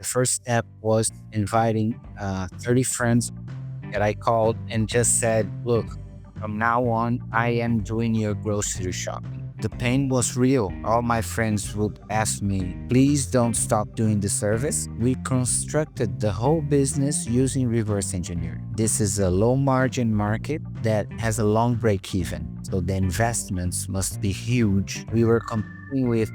The first step was inviting 30 friends that I called and just said, look, from now on, I am doing your grocery shopping. The pain was real. All my friends would ask me, please don't stop doing the service. We constructed the whole business using reverse engineering. This is a low margin market that has a long break even. So the investments must be huge. We were competing with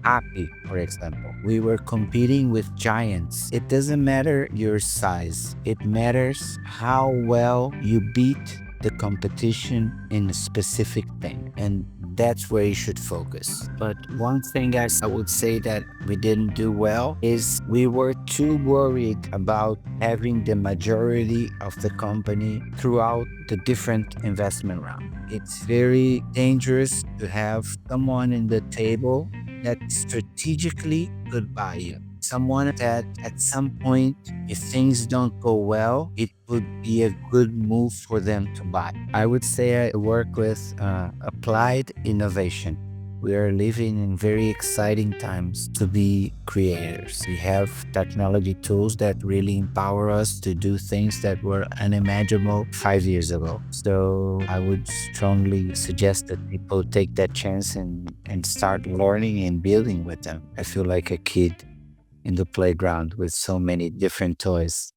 Happy, for example. We were competing with giants. It doesn't matter your size, it matters how well you beat the competition in a specific thing. And that's where you should focus. But one thing I would say that we didn't do well is we were too worried about having the majority of the company throughout the different investment round. It's very dangerous to have someone in the table that strategically could buy you. Someone that at some point, if things don't go well, it would be a good move for them to buy. I would say I work with applied innovation. We are living in very exciting times to be creators. We have technology tools that really empower us to do things that were unimaginable 5 years ago. So I would strongly suggest that people take that chance and start learning and building with them. I feel like a kid in the playground with so many different toys.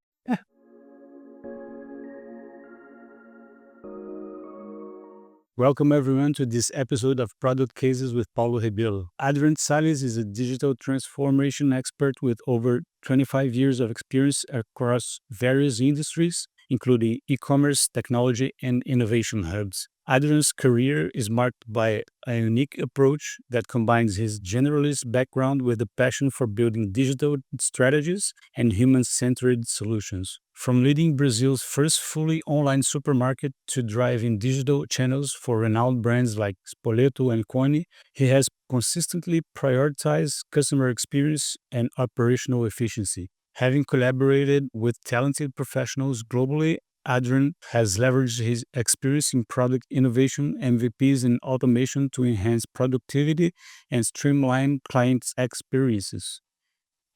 Welcome everyone to this episode of Product Cases with Paulo Rebelo. Adrian Salles is a digital transformation expert with over 25 years of experience across various industries, including e-commerce, technology, and innovation hubs. Adrian's career is marked by a unique approach that combines his generalist background with a passion for building digital strategies and human-centered solutions. From leading Brazil's first fully online supermarket to driving digital channels for renowned brands like Spoleto and Cone, he has consistently prioritized customer experience and operational efficiency. Having collaborated with talented professionals globally, Adrian has leveraged his experience in product innovation, MVPs, and automation to enhance productivity and streamline clients' experiences.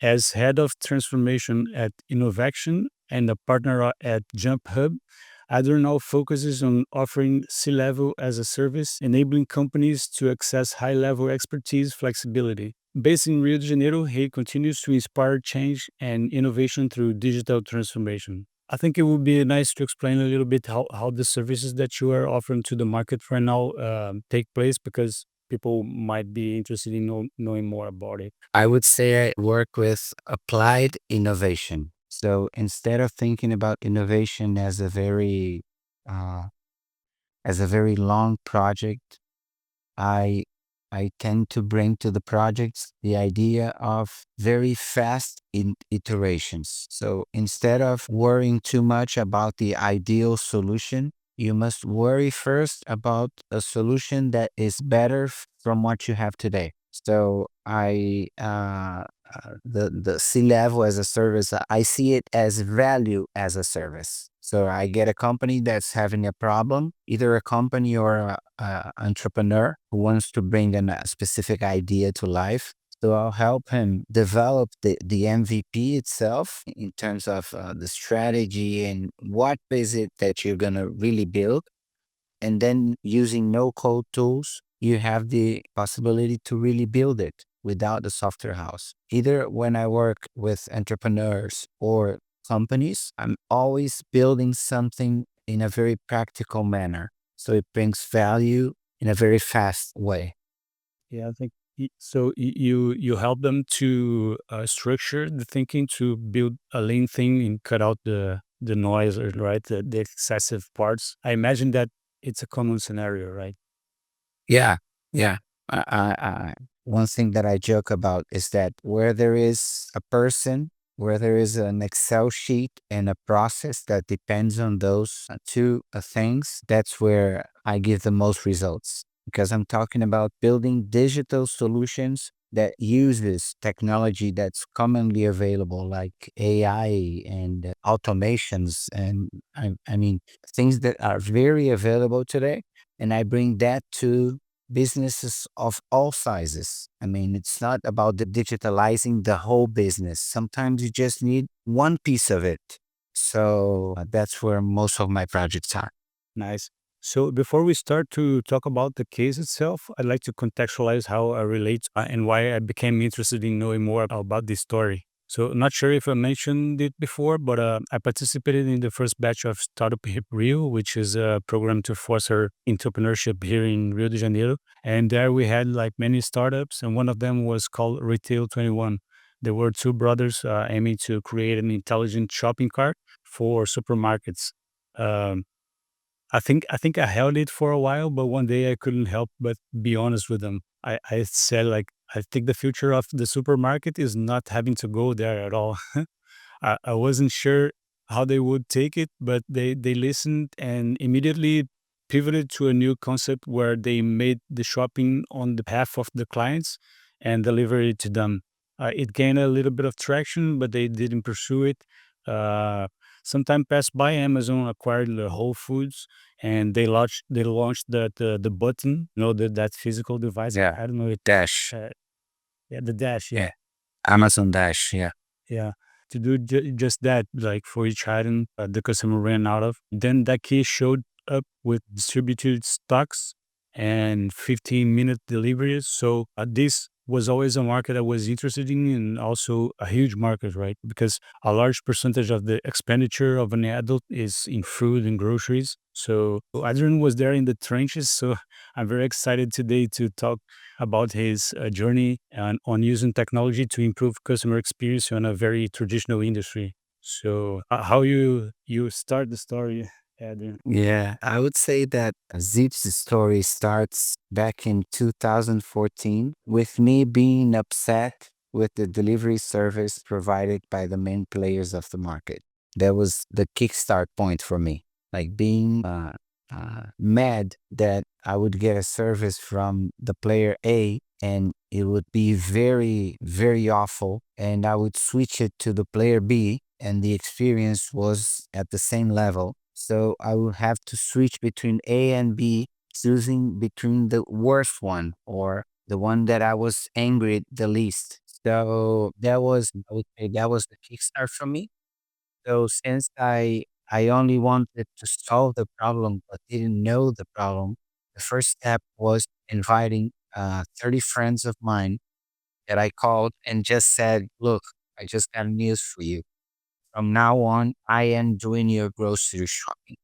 As head of transformation at Innovaction and a partner at Jump Hub, Adrian now focuses on offering C-level as a service, enabling companies to access high-level expertise flexibility. Based in Rio de Janeiro, he continues to inspire change and innovation through digital transformation. I think it would be nice to explain a little bit how the services that you are offering to the market right now take place, because people might be interested in knowing more about it. I would say I work with applied innovation. So instead of thinking about innovation uh, as a very long project, I I tend to bring to the projects the idea of very fast iterations. So instead of worrying too much about the ideal solution, you must worry first about a solution that is better from what you have today. So the C level as a service, I see it as value as a service. So I get a company that's having a problem, either a company or a entrepreneur who wants to bring a specific idea to life. So I'll help him develop the MVP itself in terms of the strategy and what is it that you're going to really build. And then using no code tools, you have the possibility to really build it without the software house. Either when I work with entrepreneurs or companies, I'm always building something in a very practical manner. So it brings value in a very fast way. Yeah, I think so. You help them to structure the thinking to build a lean thing and cut out the noise, or right, the excessive parts. I imagine that it's a common scenario, right? Yeah, yeah. One thing that I joke about is that where there is a person, where there is an Excel sheet and a process that depends on those two things, that's where I give the most results. Because I'm talking about building digital solutions that uses technology that's commonly available, like AI and automations, and I mean things that are very available today, and I bring that to businesses of all sizes. I mean, it's not about the digitalizing the whole business. Sometimes you just need one piece of it. So that's where most of my projects are. Nice. So before we start to talk about the case itself, I'd like to contextualize how I relate and why I became interested in knowing more about this story. So not sure if I mentioned it before, but I participated in the first batch of Startup Hip Rio, which is a program to foster entrepreneurship here in Rio de Janeiro. And there we had like many startups, and one of them was called Retail 21. There were two brothers aiming to create an intelligent shopping cart for supermarkets. Um, I think I held it for a while, but one day I couldn't help but be honest with them. I said like I think the future of the supermarket is not having to go there at all. I wasn't sure how they would take it, but they listened and immediately pivoted to a new concept where they made the shopping on the behalf of the clients and delivered it to them. It gained a little bit of traction, but they didn't pursue it. Uh, some time passed by. Amazon acquired the Whole Foods, and they launched the button, that physical device. Yeah. I don't know it. Dash. Yeah, the dash. Yeah, Yeah. Amazon Dash. Yeah. yeah, to do just that, like for each item the customer ran out of. Then that key showed up with distributed stocks and 15-minute deliveries. So this was always a market I was interested in, and also a huge market, right? Because a large percentage of the expenditure of an adult is in food and groceries. So Adrian was there in the trenches. So I'm very excited today to talk about his journey and on using technology to improve customer experience on a very traditional industry. So, how you start the story, Adrian? Yeah, I would say that Zipp's story starts back in 2014 with me being upset with the delivery service provided by the main players of the market. That was the kickstart point for me, like being mad that I would get a service from the player A and it would be very, very awful. And I would switch it to the player B and the experience was at the same level. So I would have to switch between A and B, choosing between the worst one or the one that I was angry the least. So that was, I would say, that was the kickstart for me. So since I only wanted to solve the problem but didn't know the problem, the first step was inviting 30 friends of mine that I called and just said, "Look, I just got news for you. From now on, I am doing your grocery shopping."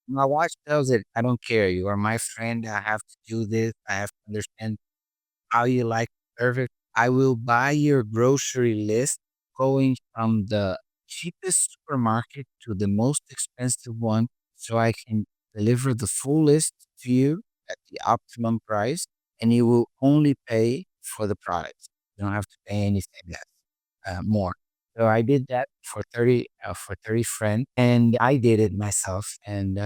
My wife tells it, "I don't care. You are my friend. I have to do this. I have to understand how you like service. I will buy your grocery list going from the cheapest supermarket to the most expensive one so I can deliver the full list to you at the optimum price and you will only pay for the product. You don't have to pay anything less, more." So I did that for 30 friends and I did it myself. And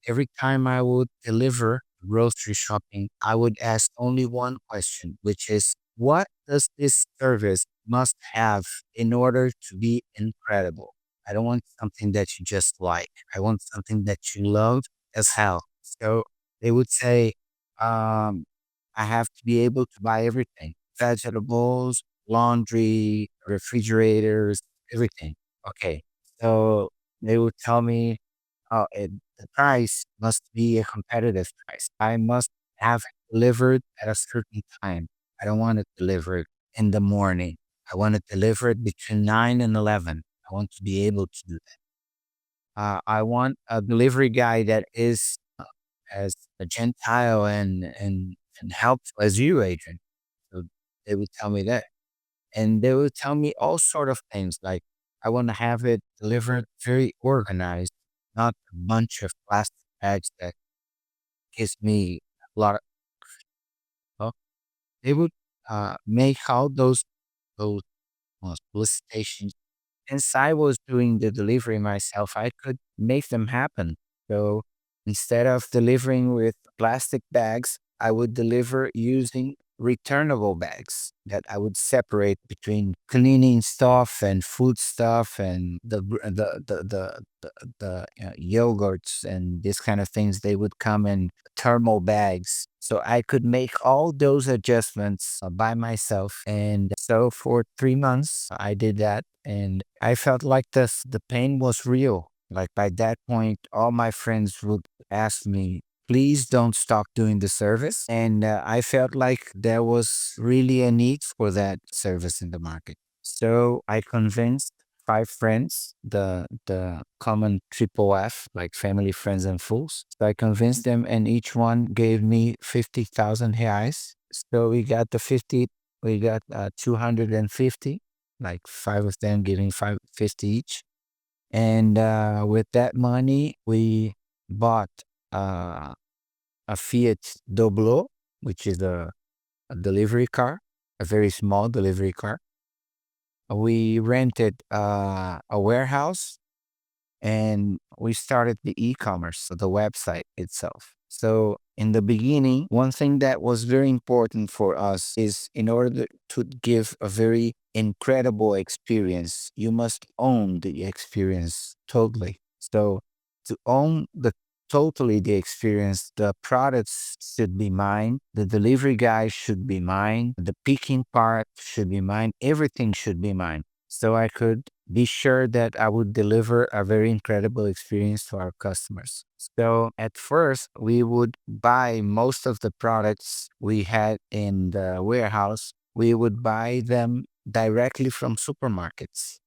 every time I would deliver grocery shopping, I would ask only one question, which is, what does this service must have in order to be incredible? I don't want something that you just like. I want something that you love as hell. So they would say, I have to be able to buy everything, vegetables, laundry, refrigerators, everything. Okay. So they would tell me, the price must be a competitive price. I must have it delivered at a certain time. I don't want it delivered in the morning. I want it delivered between 9 and 11. I want to be able to do that. I want a delivery guy that is as a Gentile and helpful as you, Adrian. So they would tell me that. And they would tell me all sort of things like, I want to have it delivered very organized, not a bunch of plastic bags that gives me a lot of, well, they would make all those solicitations. Since I was doing the delivery myself, I could make them happen. So instead of delivering with plastic bags, I would deliver using returnable bags that I would separate between cleaning stuff and food stuff and the yogurts and these kind of things. They would come in thermal bags So I could make all those adjustments by myself. And so for 3 months, I did that. And I felt like the pain was real. Like by that point, all my friends would ask me, please don't stop doing the service. And I felt like there was really a need for that service in the market. So I convinced 5 friends, the common triple F, like family, friends, and fools. So I convinced them, and each one gave me 50,000 reais. So we got 250, like 5 of them giving 550 each. And with that money, we bought uh, a Fiat Doblo, which is a delivery car, a very small delivery car. We rented a warehouse and we started the e-commerce, so the website itself. So in the beginning, one thing that was very important for us is in order to give a very incredible experience, you must own the experience totally. So to own the experience, the products should be mine, the delivery guy should be mine, the picking part should be mine, everything should be mine. So I could be sure that I would deliver a very incredible experience to our customers. So at first, we would buy most of the products we had in the warehouse. We would buy them directly from supermarkets.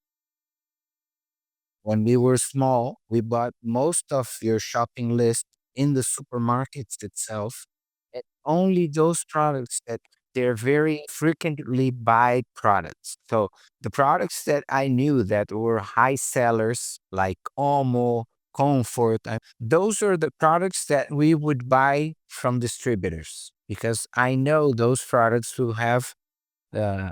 When we were small, we bought most of your shopping list in the supermarkets itself, and only those products that they're very frequently buy products. So the products that I knew that were high sellers, like Omo, Comfort, those are the products that we would buy from distributors because I know those products uh,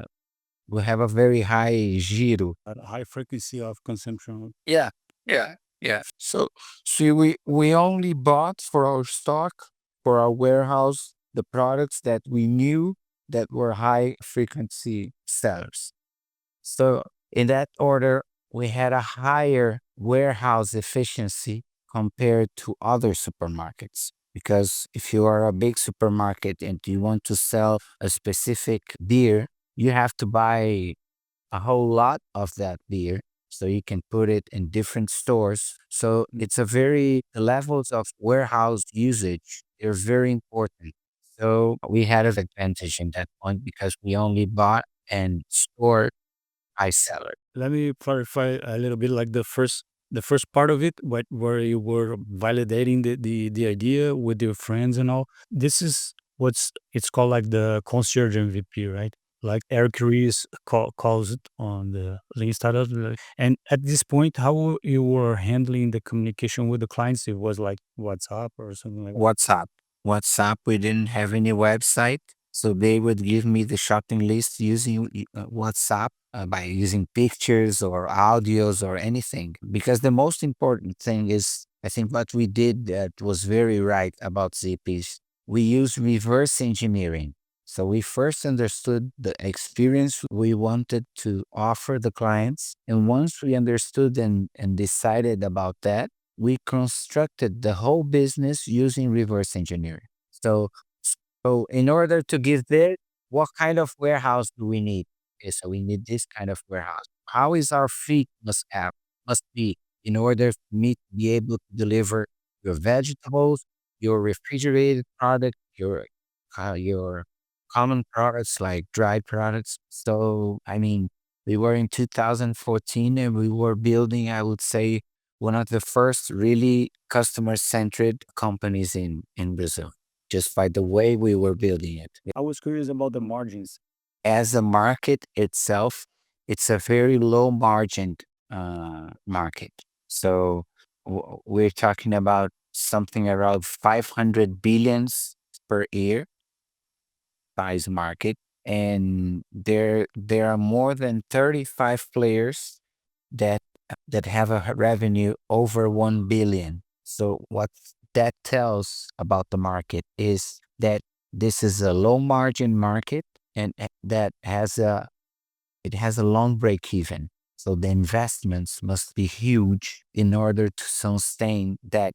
will have a very high giro. A high frequency of consumption. Yeah, yeah, yeah. So see, we only bought for our stock, for our warehouse, the products that we knew that were high frequency sellers. So in that order, we had a higher warehouse efficiency compared to other supermarkets. Because if you are a big supermarket and you want to sell a specific beer, you have to buy a whole lot of that beer so you can put it in different stores. So it's the levels of warehouse usage, they're very important. So we had an advantage in that point because we only bought and stored high seller. Let me clarify a little bit, like the first part of it, where you were validating the idea with your friends and all. This is it's called like the concierge MVP, right? Like Eric Ries calls it on the link startup. And at this point, how you were handling the communication with the clients? It was like WhatsApp or something like that. WhatsApp. WhatsApp, we didn't have any website. So they would give me the shopping list using WhatsApp by using pictures or audios or anything. Because the most important thing is, I think what we did that was very right about Zipp is we use reverse engineering. So we first understood the experience we wanted to offer the clients. And once we understood and decided about that, we constructed the whole business using reverse engineering. So in order to give this, what kind of warehouse do we need? Okay, so we need this kind of warehouse. How is our fleet must be in order for me to be able to deliver your vegetables, your refrigerated product, your common products like dried products. So I mean, we were in 2014 and we were building, I would say, one of the first really customer-centric companies in Brazil, just by the way we were building it. I was curious about the margins. As a market itself, it's a very low margin market. So we're talking about something around 500 billions per year size market. And there are more than 35 players that that have a revenue over 1 billion. So what that tells about the market is that this is a low margin market and that has a long break even. So the investments must be huge in order to sustain that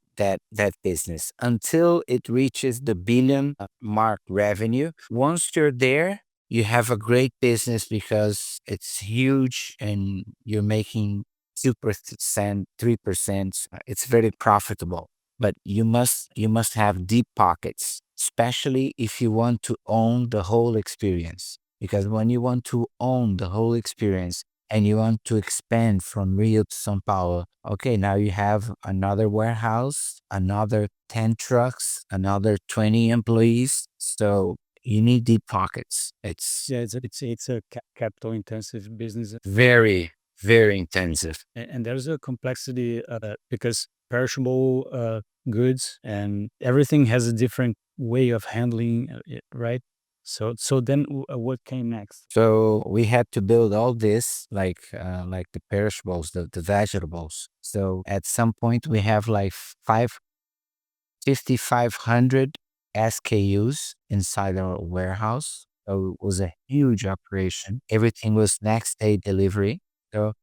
business until it reaches the billion mark revenue. Once you're there, you have a great business because it's huge and you're making 2%, 3%. It's very profitable. But you must have deep pockets, especially if you want to own the whole experience. Because when you want to own the whole experience and you want to expand from Rio to São Paulo, okay, now you have another warehouse, another 10 trucks, another 20 employees. So you need deep pockets. It's Yeah, it's a capital intensive business, very, very intensive. and there's a complexity because perishable goods and everything has a different way of handling it, right? So then what came next? So we had to build all this like the perishables, the vegetables. So at some point we have like 5,500 SKUs inside our warehouse. So it was a huge operation. Everything was next day delivery. So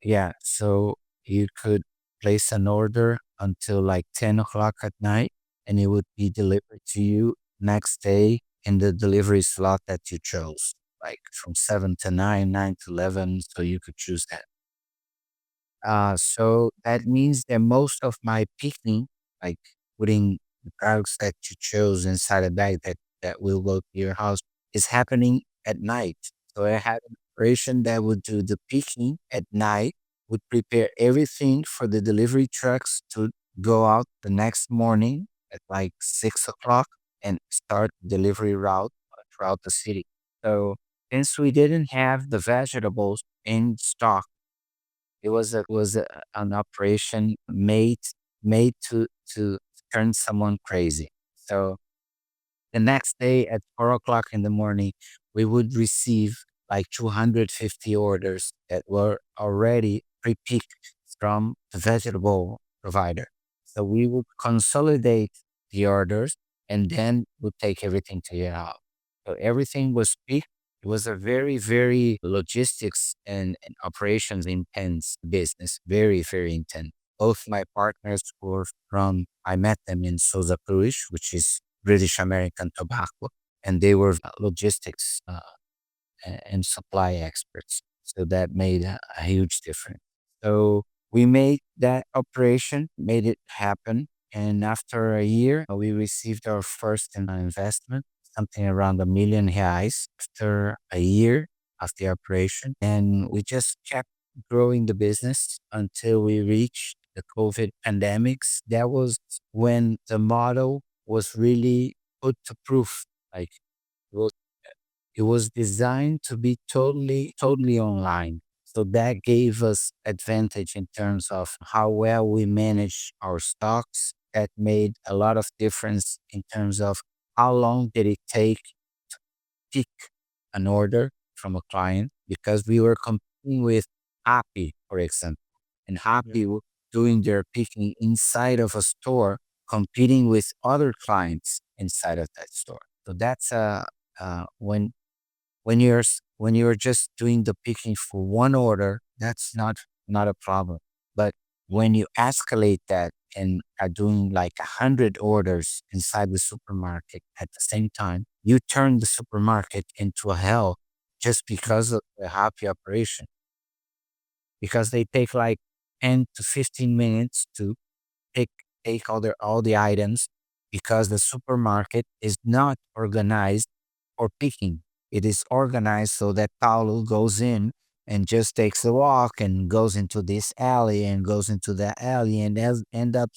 yeah, so you could place an order until like 10 o'clock at night and it would be delivered to you next day in the delivery slot that you chose, like from 7 to 9, 9 to 11. So you could choose that. So that means that most of my picking, like putting the products that you chose inside a bag that will go to your house, is happening at night. So I had an operation that would do the picking at night, would prepare everything for the delivery trucks to go out the next morning at like 6 o'clock and start the delivery route throughout the city. So since we didn't have the vegetables in stock, an operation made to turn someone crazy. So the next day at 4 o'clock in the morning, we would receive like 250 orders that were already pre-picked from the vegetable provider. So we would consolidate the orders and then would take everything to your house. So everything was picked. It was a very, very logistics and operations intense business, very, very intense. Both my partners were from, I met them in Souza Cruz, which is British American tobacco, and they were logistics and supply experts. So that made a huge difference. So we made that operation, made it happen. And after a year, we received our first investment, something around R1 million after a year of the operation. And we just kept growing the business until we reached the COVID pandemics. That was when the model was really put to proof. Like it was designed to be totally online. So that gave us advantage in terms of how well we manage our stocks. That made a lot of difference in terms of how long did it take to pick an order from a client because we were competing with Happy, for example, and Yeah. Happy doing their picking inside of a store, competing with other clients inside of that store. So that's when you're just doing the picking for one order, that's not a problem. But when you escalate that and are doing like 100 orders inside the supermarket at the same time, you turn the supermarket into a hell just because of the happy operation. Because they take like 10 to 15 minutes to take all the items because the supermarket is not organized for picking. It is organized so that Paulo goes in and just takes a walk and goes into this alley and goes into that alley and end up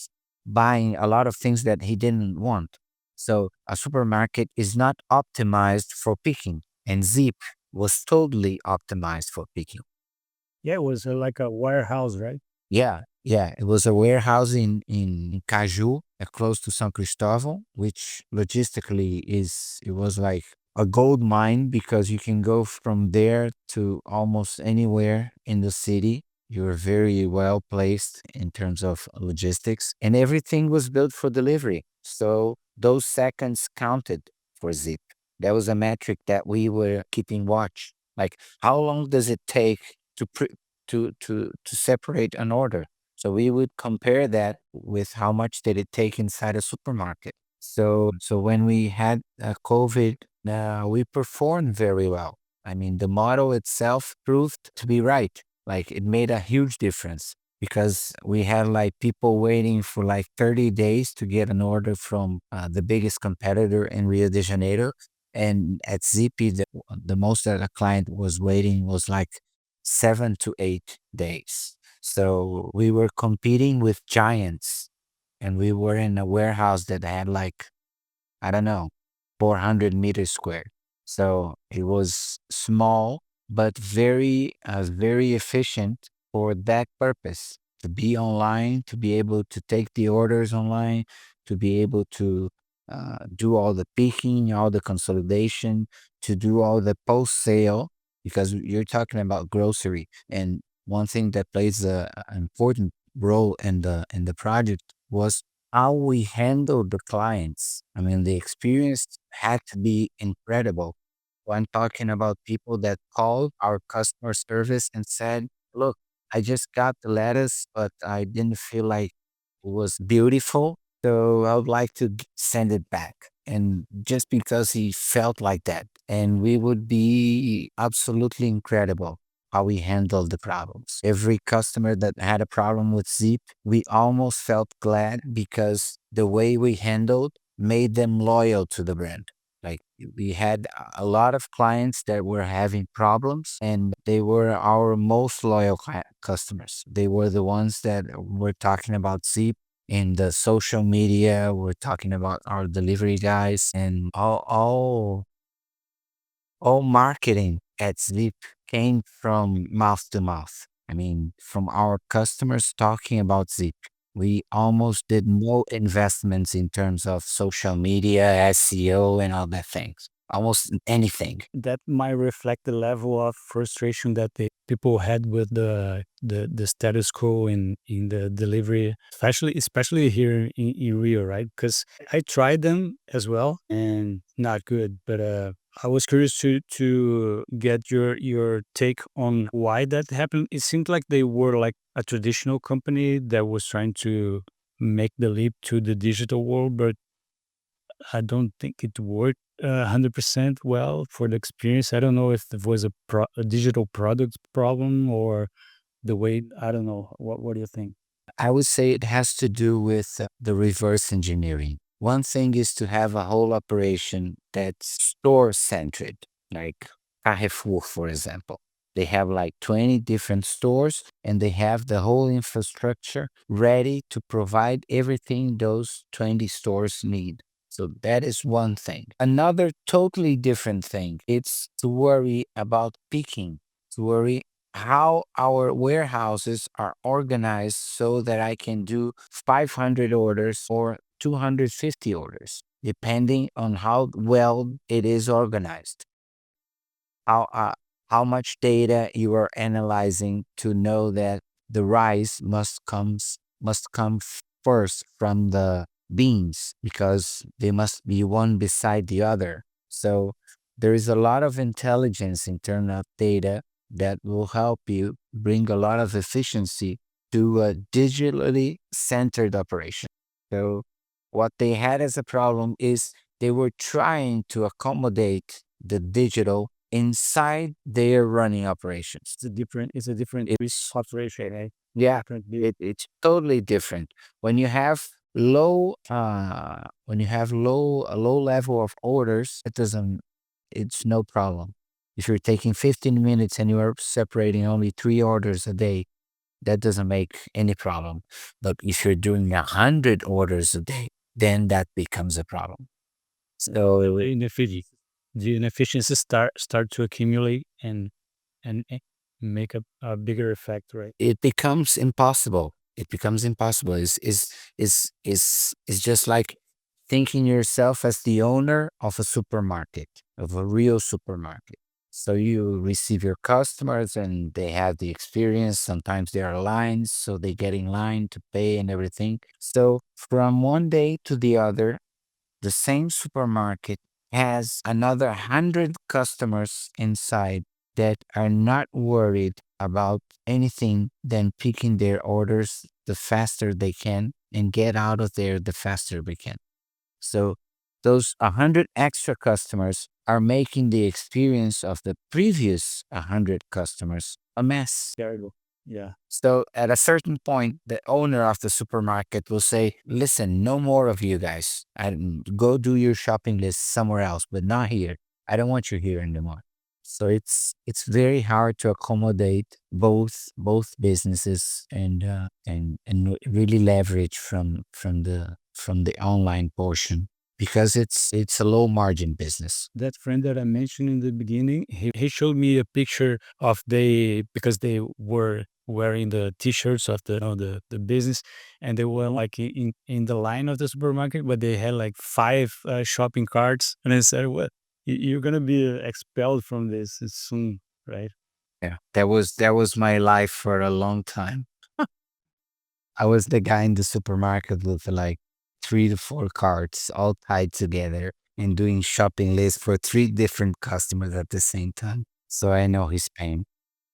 buying a lot of things that he didn't want. So a supermarket is not optimized for picking, and Zip was totally optimized for picking. Yeah, it was like a warehouse, right? Yeah, yeah. It was a warehouse in Caju, close to San Cristóvão, which logistically it was like a gold mine because you can go from there to almost anywhere in the city. You're very well placed in terms of logistics, and everything was built for delivery. So those seconds counted for Zip. That was a metric that we were keeping watch. Like, how long does it take to to separate an order. So we would compare that with how much did it take inside a supermarket. So when we had COVID, we performed very well. I mean, the model itself proved to be right. Like it made a huge difference because we had like people waiting for like 30 days to get an order from the biggest competitor in Rio de Janeiro. And at Zipp, the most that a client was waiting was like 7 to 8 days. So we were competing with giants, and we were in a warehouse that had like, I don't know, 400 meters square. So it was small, but very efficient for that purpose, to be online, to be able to take the orders online, to be able to do all the picking, all the consolidation, to do all the post sale, because you're talking about grocery. And one thing that plays an important role in the project was how we handle the clients. I mean, the experience had to be incredible. I'm talking about people that called our customer service and said, "Look, I just got the lettuce, but I didn't feel like it was beautiful. So I would like to send it back." And just because he felt like that, and we would be absolutely incredible how we handled the problems. Every customer that had a problem with Zeep, we almost felt glad because the way we handled made them loyal to the brand. Like we had a lot of clients that were having problems, and they were our most loyal customers. They were the ones that were talking about Zeep in the social media. We're talking about our delivery guys, and all marketing at Sleep came from mouth to mouth. I mean, from our customers talking about Zip. We almost did no investments in terms of social media, SEO, and all that things. Almost anything. That might reflect the level of frustration that the people had with the status quo in the delivery, especially here in Rio, right? Because I tried them as well and not good. But I was curious to get your take on why that happened. It seemed like they were like a traditional company that was trying to make the leap to the digital world, but I don't think it worked 100% well for the experience. I don't know if it was a digital product problem or the way. I don't know. What do you think? I would say it has to do with the reverse engineering. One thing is to have a whole operation that's store centered, like Carrefour, for example. They have like 20 different stores, and they have the whole infrastructure ready to provide everything those 20 stores need. So that is one thing. Another totally different thing, it's to worry about picking, to worry how our warehouses are organized so that I can do 500 orders or 250 orders, depending on how well it is organized. How, uh, how much data you are analyzing to know that the rice must come first from the beans because they must be one beside the other. So there is a lot of intelligence in terms of data that will help you bring a lot of efficiency to a digitally centered operation. So what they had as a problem is they were trying to accommodate the digital inside their running operations. It's a different It, operation, right? yeah, Different business. it's totally different. When you have a low level of orders, it's no problem. If you're taking 15 minutes and you are separating only 3 orders a day, that doesn't make any problem. But if you're doing 100 orders a day, then that becomes a problem. So The inefficiency, the inefficiencies start to accumulate and make a bigger effect, right? it becomes impossible. It becomes impossible. Is just like thinking yourself as the owner of a supermarket, of a real supermarket. So you receive your customers and they have the experience. Sometimes there are lines, so they get in line to pay and everything. So from one day to the other, the same supermarket has another 100 customers inside that are not worried about anything than picking their orders the faster they can and get out of there the faster we can. So those 100 extra customers are making the experience of the previous 100 customers a mess. Terrible. Yeah. So at a certain point, the owner of the supermarket will say, listen, no more of you guys. Go do your shopping list somewhere else, but not here. I don't want you here anymore. So it's very hard to accommodate both businesses and really leverage from the online portion because it's a low margin business. That friend that I mentioned in the beginning, he showed me a picture of because they were wearing the t-shirts of the business, and they were like in the line of the supermarket, but they had like five shopping carts, and I said, "What? You're gonna be expelled from this soon, right?" Yeah, that was my life for a long time. I was the guy in the supermarket with like 3 to 4 carts all tied together and doing shopping lists for 3 different customers at the same time. So I know his pain.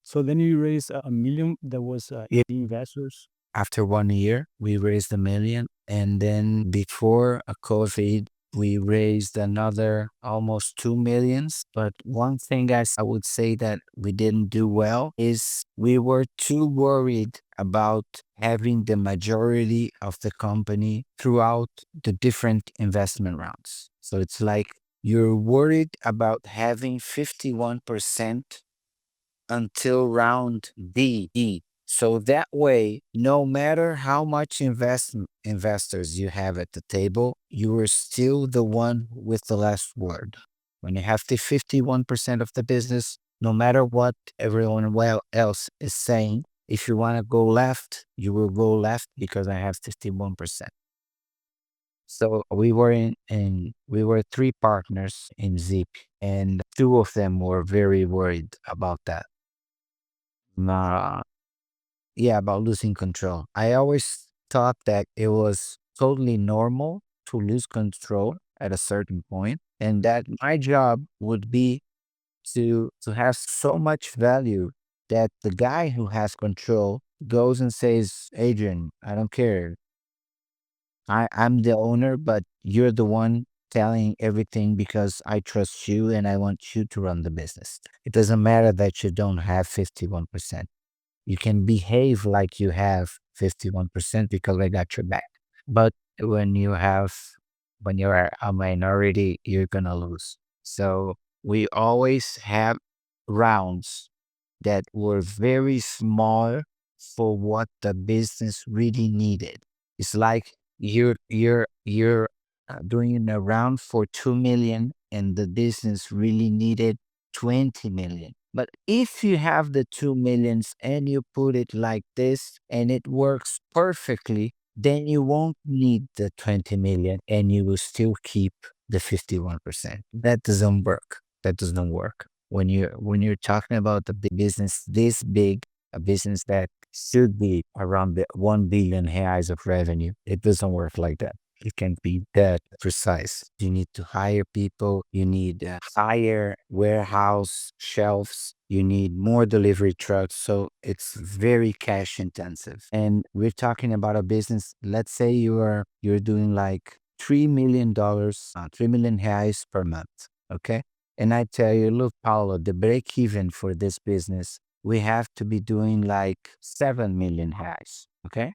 So then you raised a million. That was Yeah. investors. After 1 year, we raised 1 million. And then before COVID, we raised another almost 2 millions. But one thing, guys, I would say that we didn't do well is we were too worried about having the majority of the company throughout the different investment rounds. So it's like you're worried about having 51% until round D, E. So that way, no matter how much investors you have at the table, you are still the one with the last word. When you have the 51% of the business, no matter what everyone else is saying, if you want to go left, you will go left because I have 51%. So we were 3 partners in Zipp, and 2 of them were very worried about that. Nah, yeah, about losing control. I always thought that it was totally normal to lose control at a certain point, and that my job would be to have so much value that the guy who has control goes and says, Adrian, I don't care. I'm the owner, but you're the one telling everything because I trust you and I want you to run the business. It doesn't matter that you don't have 51%. You can behave like you have 51% because I got your back. But when you're a minority, you're gonna lose. So we always have rounds that were very small for what the business really needed. It's like you're doing a round for 2 million and the business really needed 20 million. But if you have the 2 millions and you put it like this and it works perfectly, then you won't need the 20 million and you will still keep the 51%. That doesn't work. That doesn't work. When you're talking about the business this big, a business that should be around the 1 billion reais of revenue, it doesn't work like that. It can't be that precise. You need to hire people. You need higher warehouse shelves. You need more delivery trucks. So it's very cash intensive. And we're talking about a business. Let's say you're doing like $3 million, 3 million reais per month. Okay. And I tell you, look, Paulo, the break even for this business, we have to be doing like 7 million reais. Okay.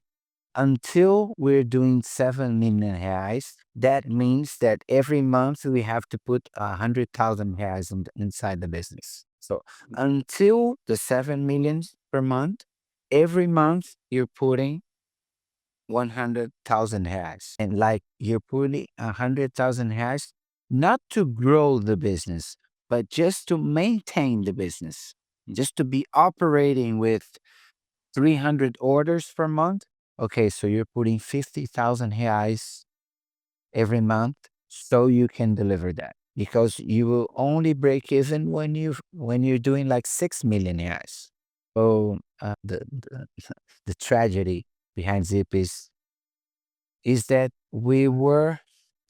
Until we're doing 7 million reais, that means that every month we have to put 100,000 reais inside the business. So until the 7 millions per month, every month you're putting 100,000 reais. And like you're putting 100,000 reais, not to grow the business, but just to maintain the business, just to be operating with 300 orders per month. Okay, so you're putting 50,000 reais every month so you can deliver that because you will only break even when you're doing like 6 million reais. So the tragedy behind Zip is that we were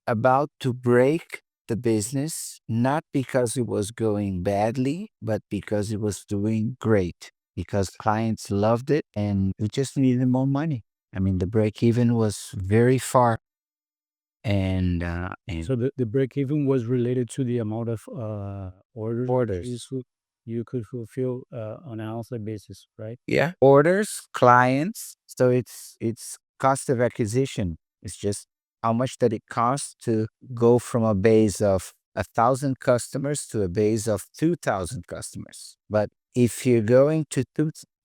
about to break the business not because it was going badly, but because it was doing great. because clients loved it and we just needed more money. I mean, the break even was very far. And So the break even was related to the amount of orders orders. you could fulfill on an monthly basis, right? Yeah. Orders, clients. So it's cost of acquisition. It's just how much that it costs to go from a base of 1,000 customers to a base of 2,000 customers. But if you're going to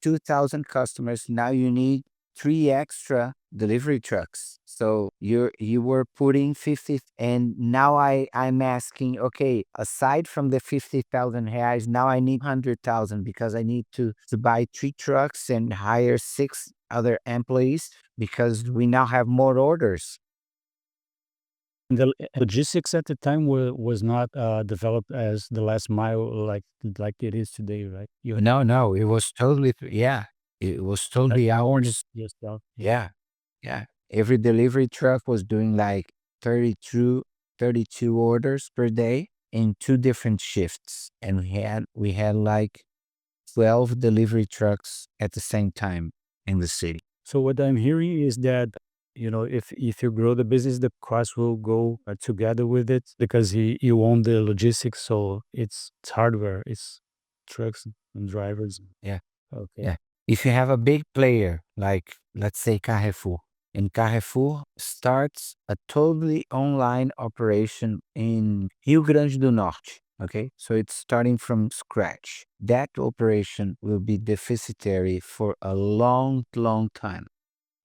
2,000 customers, now you need three extra delivery trucks. So you were putting 50, and now I'm asking, okay, aside from the 50,000 reais, now I need 100,000 because I need to buy three trucks and hire six other employees because we now have more orders. The logistics at the time was not developed as the last mile like it is today, right? You had No, it was totally, yeah, it was like totally orders ours. yourself. Yeah. Yeah, yeah. Every delivery truck was doing like 32, 32 orders per day in two different shifts. And we had like 12 delivery trucks at the same time in the city. So what I'm hearing is that if you grow the business, the cost will go together with it because you own the logistics, so it's hardware, it's trucks and drivers. Yeah. Okay. Yeah. If you have a big player, like let's say Carrefour, and Carrefour starts a totally online operation in Rio Grande do Norte. Okay. So it's starting from scratch. That operation will be deficitary for a long, long time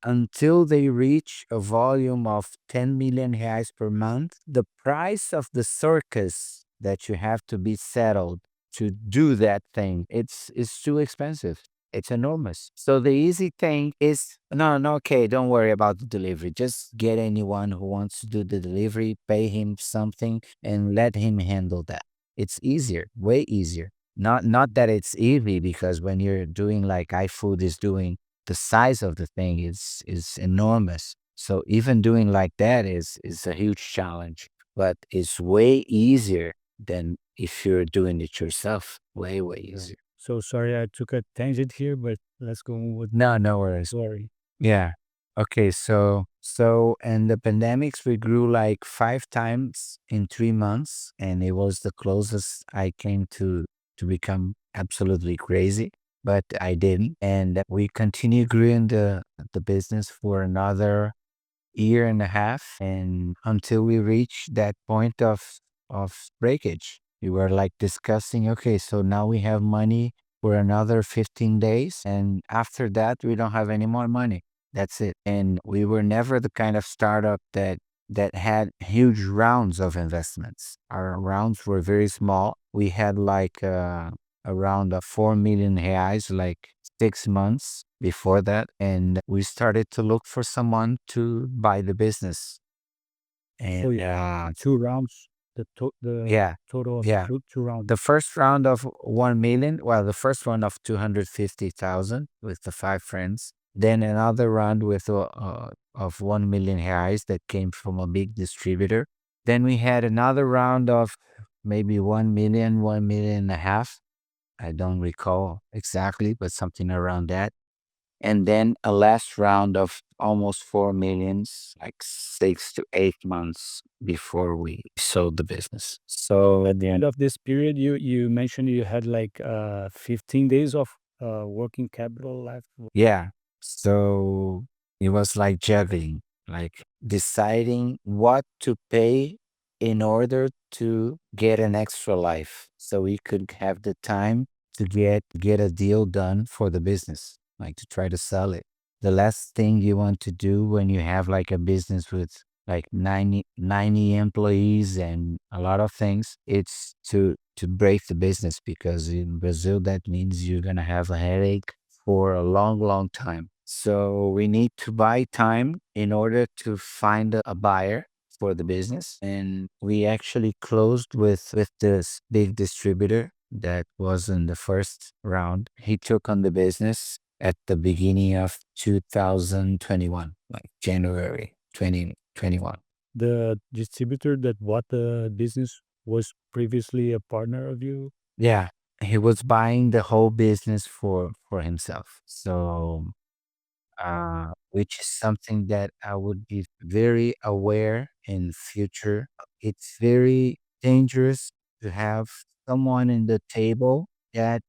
until they reach a volume of 10 million reais per month. The price of the circus that you have to be settled to do that thing, it's too expensive. It's enormous. So the easy thing is no, no, okay, don't worry about the delivery. Just get anyone who wants to do the delivery, pay him something, and let him handle that. It's easier, way easier. Not that it's easy, because when you're doing like iFood is doing, the size of the thing is enormous. So even doing like that is a huge challenge, but it's way easier than if you're doing it yourself. Way Yeah. easier. So sorry I took a tangent here, but let's go with No, no worries. sorry. Yeah. Okay. So in the pandemics, we grew like 5 times in 3 months, and it was the closest I came to become absolutely crazy, but I didn't. And we continue growing the business for another year and a half, and until we reach that point of breakage. We were like discussing, okay, so now we have money for another 15 days, and after that we don't have any more money. That's it. And we were never the kind of startup that had huge rounds of investments. Our rounds were very small. We had like around 4 million reais, like 6 months before that. And we started to look for someone to buy the business. So And two rounds, the yeah, total of yeah. two rounds. The first round of 1 million, well, the first one of 250,000 with the five friends. Then another round with of 1 million reais that came from a big distributor. Then we had another round of maybe 1 million, 1.5 million. I don't recall exactly, but something around that. And then a last round of almost 4 millions, like 6 to 8 months before we sold the business. So At the end of this period, you mentioned you had like 15 days of working capital left. yeah, so it was like juggling, like deciding what to pay in order to get an extra life, so we could have the time to get a deal done for the business, like to try to sell it. The last thing you want to do when you have like a business with like 90 employees and a lot of things, it's to break the business, because in Brazil that means you're gonna have a headache for a long, long time. So we need to buy time in order to find a buyer for the business. And we actually closed with this big distributor that was in the first round. He took on the business at the beginning of 2021, like January 2021. The distributor that bought the business was previously a partner of you. Yeah. he was buying the whole business for himself. So which is something that I would be very aware in future. It's very dangerous to have someone in the table that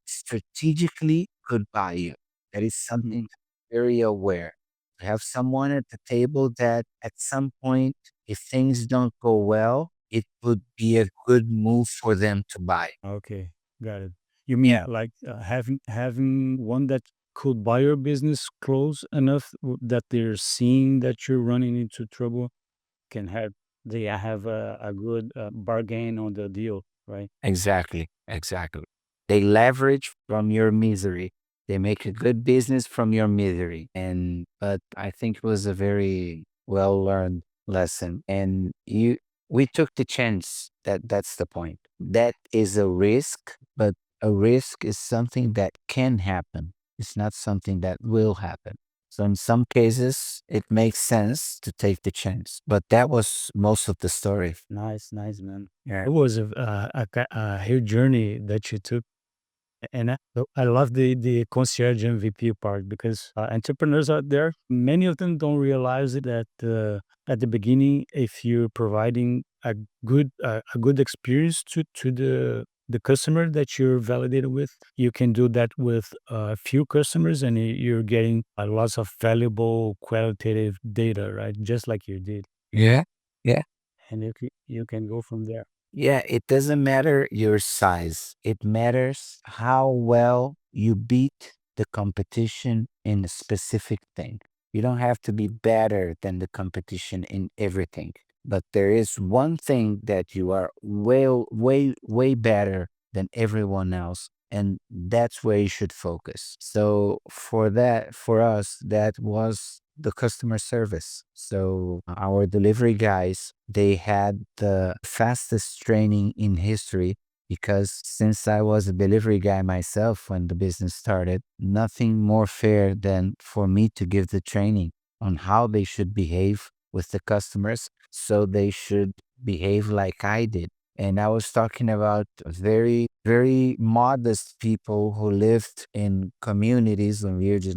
strategically could buy you. That is something very aware. To have someone at the table that at some point, if things don't go well, it would be a good move for them to buy. Okay, got it. You mean Yeah, like having one that could buy your business close enough that they're seeing that you're running into trouble can have they have a good bargain on the deal, right? exactly, exactly. They leverage from your misery. They make a good business from your misery. And but I think it was a very well learned lesson. And we took the chance. That's the point. That is a risk, but a risk is something that can happen. It's not something that will happen. So in some cases, it makes sense to take the chance. But that was most of the story. Nice, nice, man. Yeah. It was a huge journey that you took. And I love the concierge MVP part because entrepreneurs out there, many of them don't realize it that at the beginning, if you're providing a good experience to the customer that you're validated with, you can do that with a few customers, and you're getting lots of valuable qualitative data, right? Just like you did, Yeah. Yeah. and you can go from there. Yeah, it doesn't matter your size. It matters how well you beat the competition in a specific thing. You don't have to be better than the competition in everything. But there is one thing that you are way better than everyone else. And that's where you should focus. So for that, for us, that was the customer service. So our delivery guys, they had the fastest training in history because since I was a delivery guy myself when the business started, nothing more fair than for me to give the training on how they should behave with the customers so they should behave like I did. And I was talking about very modest people who lived in communities in Rio de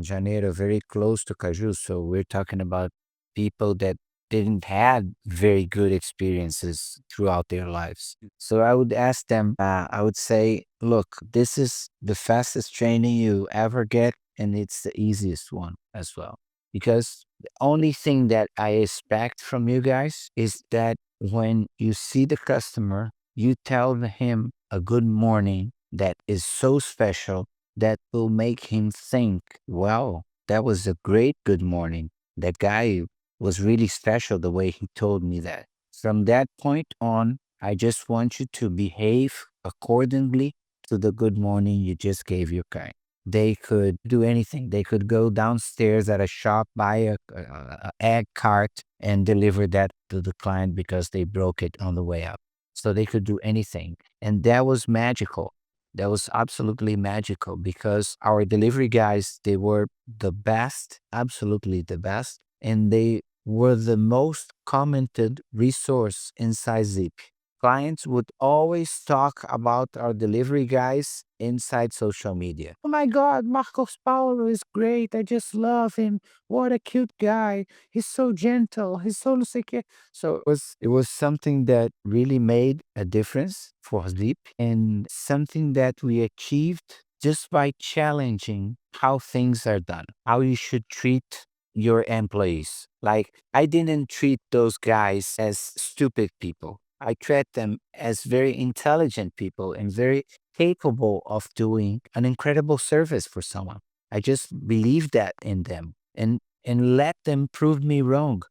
Janeiro, very close to Caju. So we're talking about people that didn't had very good experiences throughout their lives. So I would ask them, I would say, look, this is the fastest training you ever get, and it's the easiest one as well. Because the only thing that I expect from you guys is that when you see the customer, you tell him a good morning that is so special that will make him think, wow, that was a great good morning. That guy was really special the way he told me that. From that point on, I just want you to behave accordingly to the good morning you just gave your guy. They could do anything. They could go downstairs at a shop, buy a egg cart, and deliver that to the client because they broke it on the way up. So they could do anything. And that was magical. That was absolutely magical because our delivery guys, they were the best, absolutely the best. And they were the most commented resource inside Zipp. Clients would always talk about our delivery guys inside social media. Oh my God, Marcos Paulo is great. I just love him. What a cute guy. He's so gentle. He's so no sei quê. So it was something that really made a difference for Zip and something that we achieved just by challenging how things are done, how you should treat your employees. Like, I didn't treat those guys as stupid people. I treat them as very intelligent people and very capable of doing an incredible service for someone. I just believe that in them and let them prove me wrong.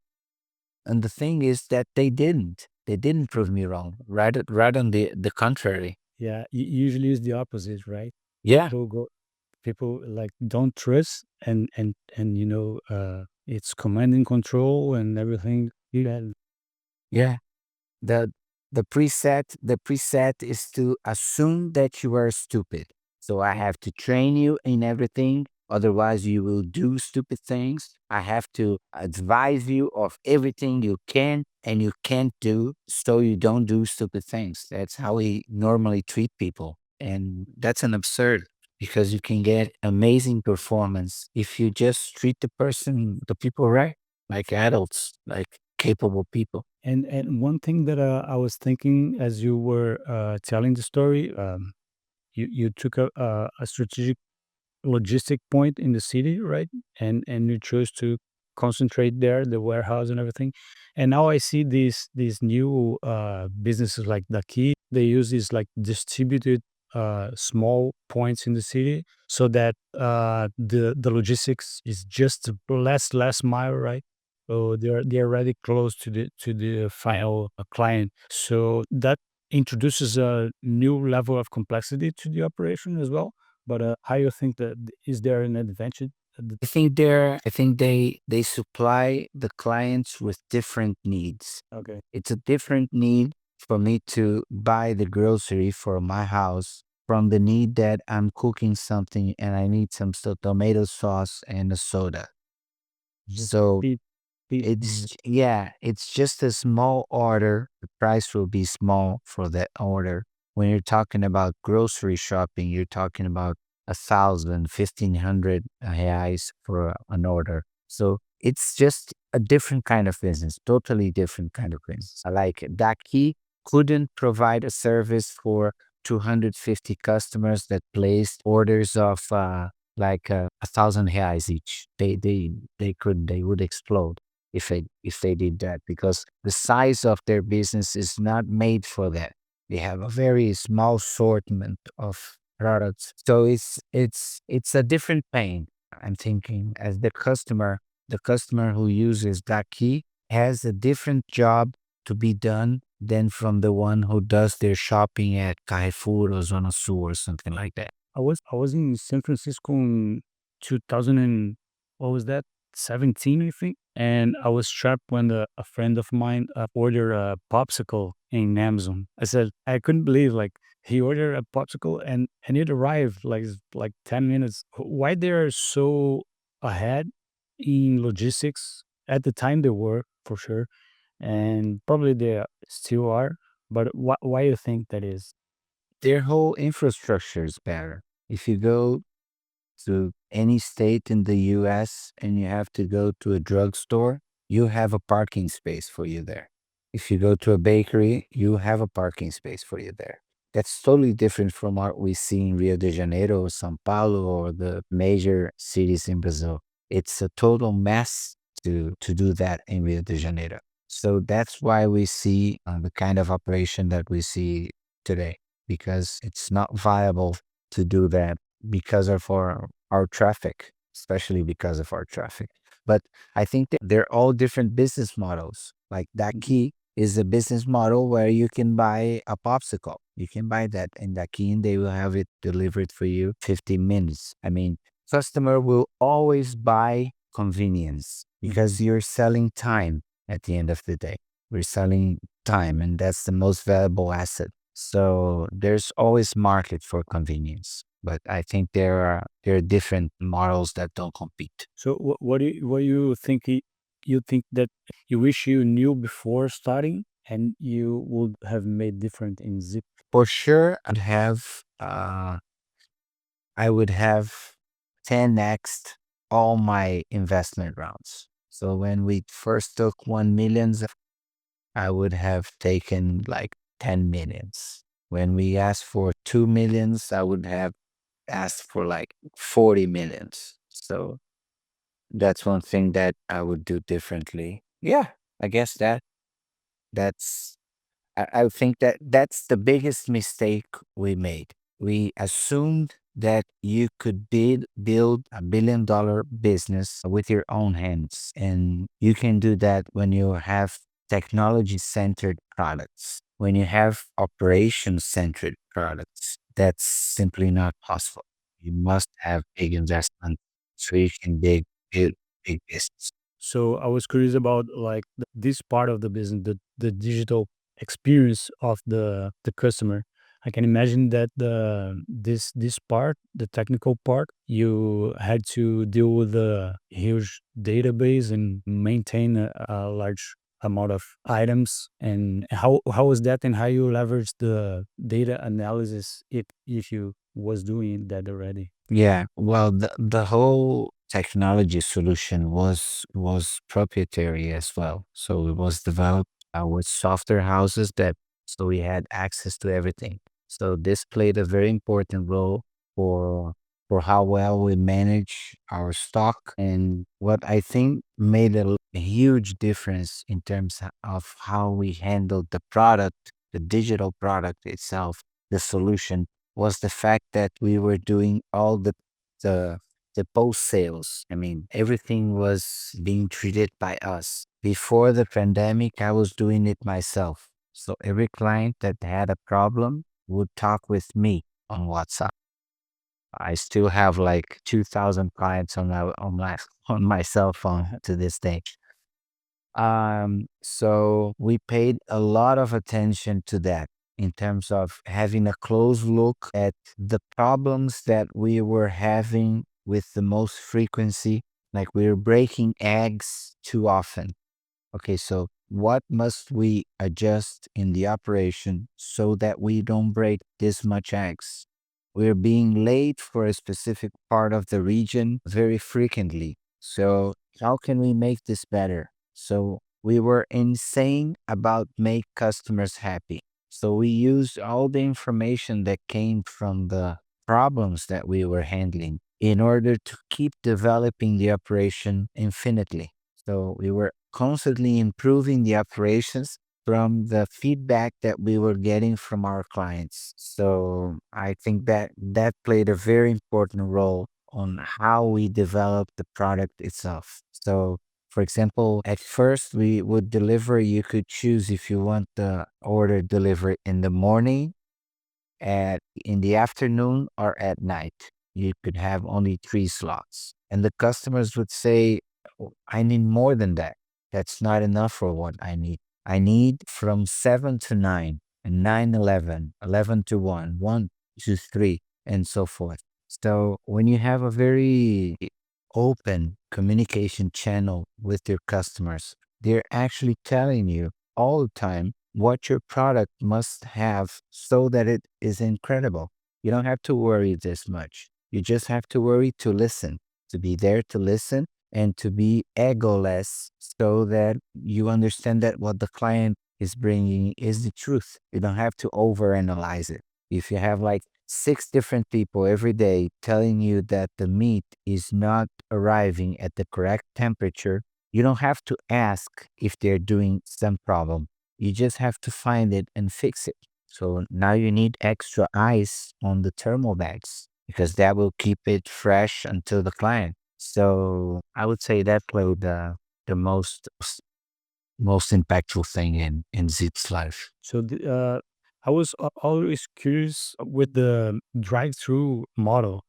And the thing is that they didn't. They didn't prove me wrong. Right on the contrary. Yeah, usually it's the opposite, right? Yeah. People go people like don't trust and it's command and control and everything. Yeah, Yeah. the the preset is to assume that you are stupid. So I have to train you in everything, otherwise you will do stupid things. I have to advise you of everything you can and you can't do so you don't do stupid things. That's how we normally treat people. And that's an absurd because you can get amazing performance if you just treat the people right, like adults, like capable people. And one thing that I was thinking as you were telling the story, you took a strategic logistic point in the city, right? And you chose to concentrate there, the warehouse and everything. And now I see these new businesses like Daki. They use these like distributed small points in the city so that the logistics is just last mile, right? So they're already close to the final client. So that introduces a new level of complexity to the operation as well. But how you think that is there an advantage? I think they supply the clients with different needs. Okay. It's a different need for me to buy the grocery for my house from the need that I'm cooking something and I need some tomato sauce and a soda. Just So Pe- it's just a small order. The price will be small for that order. When you're talking about grocery shopping, you're talking about 1,000, 1,500 reais for an order. So it's just a different kind of business, totally different kind of business. Like Daki couldn't provide a service for 250 customers that placed orders of like 1,000 reais each. They would explode if they did that because the size of their business is not made for that. They have a very small assortment of products, so it's a different pain. I'm thinking as the customer who uses that key has a different job to be done than from the one who does their shopping at Carrefour or Zona Sul or something like that. I was in San Francisco in 2000 and what was that, 17 I think, and I was trapped when a friend of mine ordered a popsicle in Amazon. I said I couldn't believe like he ordered a popsicle and it arrived like 10 minutes. Why they're so ahead in logistics? At the time they were for sure, and probably they still are. But why you think that is? Their whole infrastructure is better. If you go to any state in the US and you have to go to a drugstore, you have a parking space for you there. If you go to a bakery, you have a parking space for you there. That's totally different from what we see in Rio de Janeiro or Sao Paulo or the major cities in Brazil. It's a total mess to do that in Rio de Janeiro. So that's why we see the kind of operation that we see today, because it's not viable to do that because of our traffic, especially because of our traffic. But I think that they're all different business models. Like that key is a business model where you can buy a popsicle. You can buy that in that key and they will have it delivered for you 15 minutes. I mean, customer will always buy convenience because you're selling time at the end of the day. We're selling time and that's the most valuable asset. So there's always market for convenience, but I think there are different models that don't compete. So what do you think you think that you wish you knew before starting and you would have made different in Zip? For sure, I would have 10x all my investment rounds. So when we first took 1 million, I would have taken like 10 millions. When we asked for 2 millions, I would have asked for like 40 millions. So that's one thing that I would do differently. Yeah, I guess that's I think that that's the biggest mistake we made. We assumed that you could build $1 billion business with your own hands. And you can do that when you have technology centered products, when you have operation centered products. That's simply not possible. You must have big investment so you can build big business. So I was curious about like this part of the business, the digital experience of the customer. I can imagine that this part, the technical part, you had to deal with a huge database and maintain a large amount of items, and how was that, and how you leverage the data analysis if you was doing that already? Yeah, well, the whole technology solution was proprietary as well. So it was developed with software houses that so we had access to everything. So this played a very important role for for how well we manage our stock, and what I think made a huge difference in terms of how we handled the product, the digital product itself, the solution was the fact that we were doing all the the post sales. I mean, everything was being treated by us. Before the pandemic, I was doing it myself. So every client that had a problem would talk with me on WhatsApp. I still have like 2,000 clients on my cell phone to this day. So we paid a lot of attention to that in terms of having a close look at the problems that we were having with the most frequency. Like we were breaking eggs too often. Okay, so what must we adjust in the operation so that we don't break this much eggs? We're being late for a specific part of the region very frequently. So how can we make this better? So we were insane about make customers happy. So we used all the information that came from the problems that we were handling in order to keep developing the operation infinitely. So we were constantly improving the operations from the feedback that we were getting from our clients. So I think that that played a very important role on how we developed the product itself. So for example, at first we would deliver, you could choose if you want the order delivered in the morning, at in the afternoon, or at night. You could have only three slots. And the customers would say, "Oh, I need more than that. That's not enough for what I need. I need from 7 to 9, and 9, 11, 11 to 1, 1 to 3, and so forth." So when you have a very open communication channel with your customers, they're actually telling you all the time what your product must have so that it is incredible. You don't have to worry this much. You just have to worry to listen, to be there to listen, and to be egoless so that you understand that what the client is bringing is the truth. You don't have to overanalyze it. If you have like six different people every day telling you that the meat is not arriving at the correct temperature, you don't have to ask if they're doing some problem. You just have to find it and fix it. So now you need extra ice on the thermal bags because that will keep it fresh until the client. So I would say that played the most impactful thing in Zip's life. So I was always curious with the drive-through model.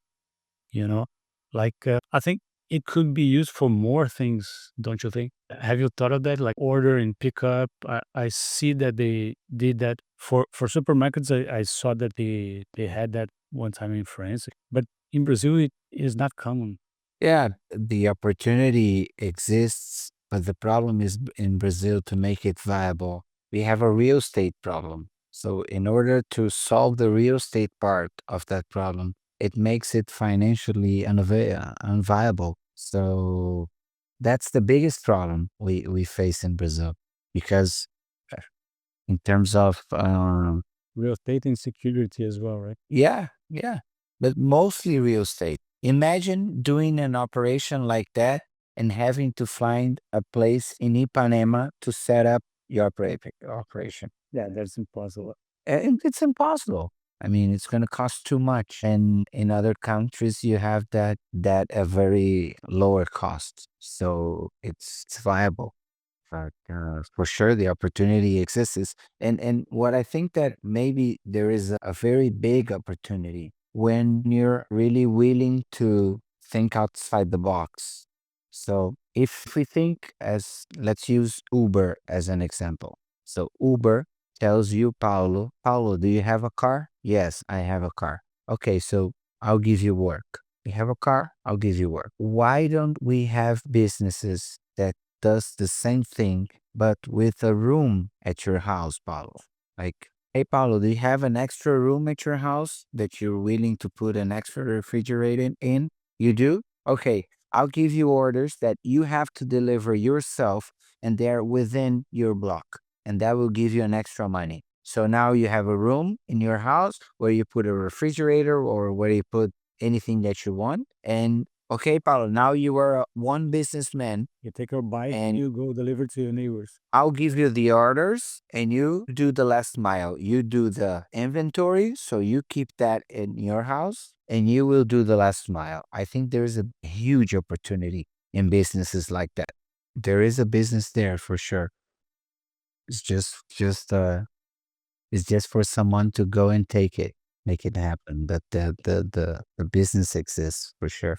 You know, like I think it could be used for more things, don't you think? Have you thought of that, like order and pickup? I see that they did that for supermarkets. I saw that they had that one time in France, but in Brazil it is not common. Yeah, the opportunity exists, but the problem is in Brazil to make it viable. We have a real estate problem. So, in order to solve the real estate part of that problem, it makes it financially unviable. So, that's the biggest problem we face in Brazil because, in terms of Real estate insecurity as well, right? yeah, yeah, but mostly real estate. Imagine doing an operation like that and having to find a place in Ipanema to set up your operation. Yeah, that's impossible. And it's impossible. I mean, it's going to cost too much. And in other countries, you have that a very lower cost, so it's viable. But for sure, the opportunity exists. And what I think that maybe there is a very big opportunity when you're really willing to think outside the box. So if we think as, let's use Uber as an example. So Uber tells you, Paulo, do you have a car? Yes, I have a car. Okay, so I'll give you work. You have a car? I'll give you work. Why don't we have businesses that does the same thing but with a room at your house, Paulo. Like, hey, Paulo, do you have an extra room at your house that you're willing to put an extra refrigerator in? You do? Okay, I'll give you orders that you have to deliver yourself and they're within your block. And that will give you an extra money. So now you have a room in your house where you put a refrigerator or where you put anything that you want. And okay, Paulo, now you are one businessman You take your bike, and you go deliver to your neighbors. I'll give you the orders and you do the last mile. You do the inventory, so you keep that in your house and you will do the last mile. I think there's a huge opportunity in businesses like that. There is a business there for sure. It's just for someone to go and take it, make it happen. But the business exists for sure.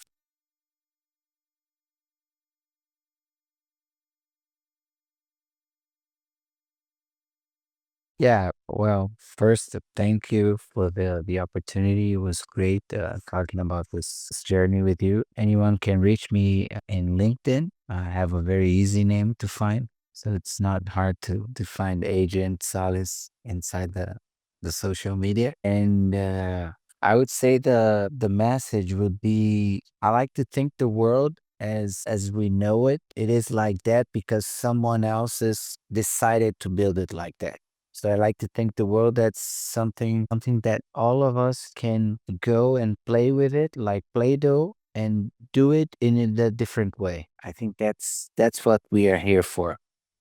Yeah, well, first, thank you for the opportunity. It was great talking about this journey with you. Anyone can reach me in LinkedIn. I have a very easy name to find, so it's not hard to find Adrian Salles inside the social media. And I would say the message would be: I like to think the world as we know it. It is like that because someone else has decided to build it like that. So I like to think the world that's something that all of us can go and play with it like Play-Doh and do it in a different way. I think that's what we are here for.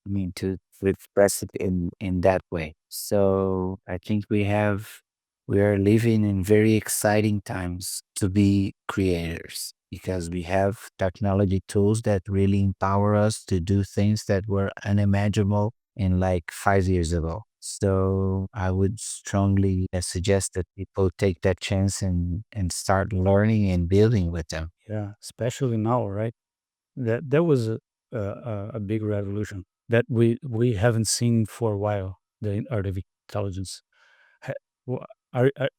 I mean to express it in that way. So I think we are living in very exciting times to be creators because we have technology tools that really empower us to do things that were unimaginable in like 5 years ago. So I would strongly suggest that people take that chance and start learning and building with them. Yeah, especially now, right? That was a big revolution that we haven't seen for a while. The artificial intelligence. Ha-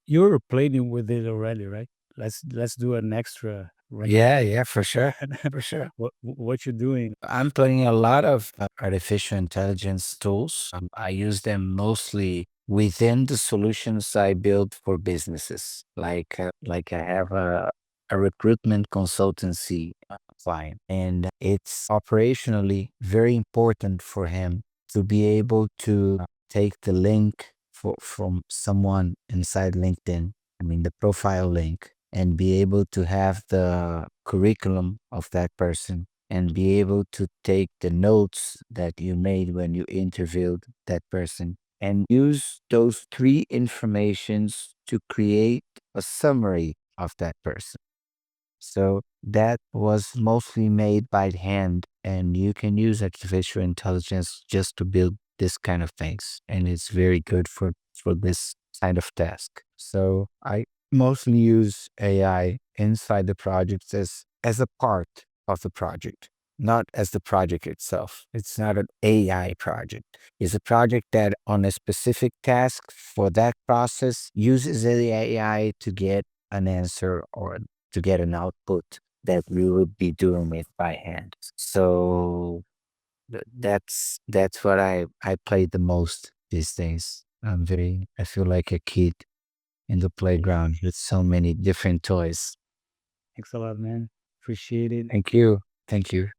you're playing with it already, right? Let's do an extra right Yeah, yeah, for sure. For sure. what you're doing. I'm playing a lot of artificial intelligence tools. I use them mostly within the solutions I build for businesses. Like I have a recruitment consultancy client, and it's operationally very important for him to be able to take the link from someone inside LinkedIn. I mean, the profile link, and be able to have the curriculum of that person and be able to take the notes that you made when you interviewed that person and use those three informations to create a summary of that person. So that was mostly made by hand, and you can use artificial intelligence just to build this kind of things. And it's very good for this kind of task. So I mostly use AI inside the projects as a part of the project, not as the project itself. It's not an AI project. It's a project that on a specific task for that process uses the AI to get an answer or to get an output that we would be doing it by hand. So that's what I play the most these days. I feel like a kid in the playground with so many different toys. Thanks a lot, man. Appreciate it. Thank you. Thank you.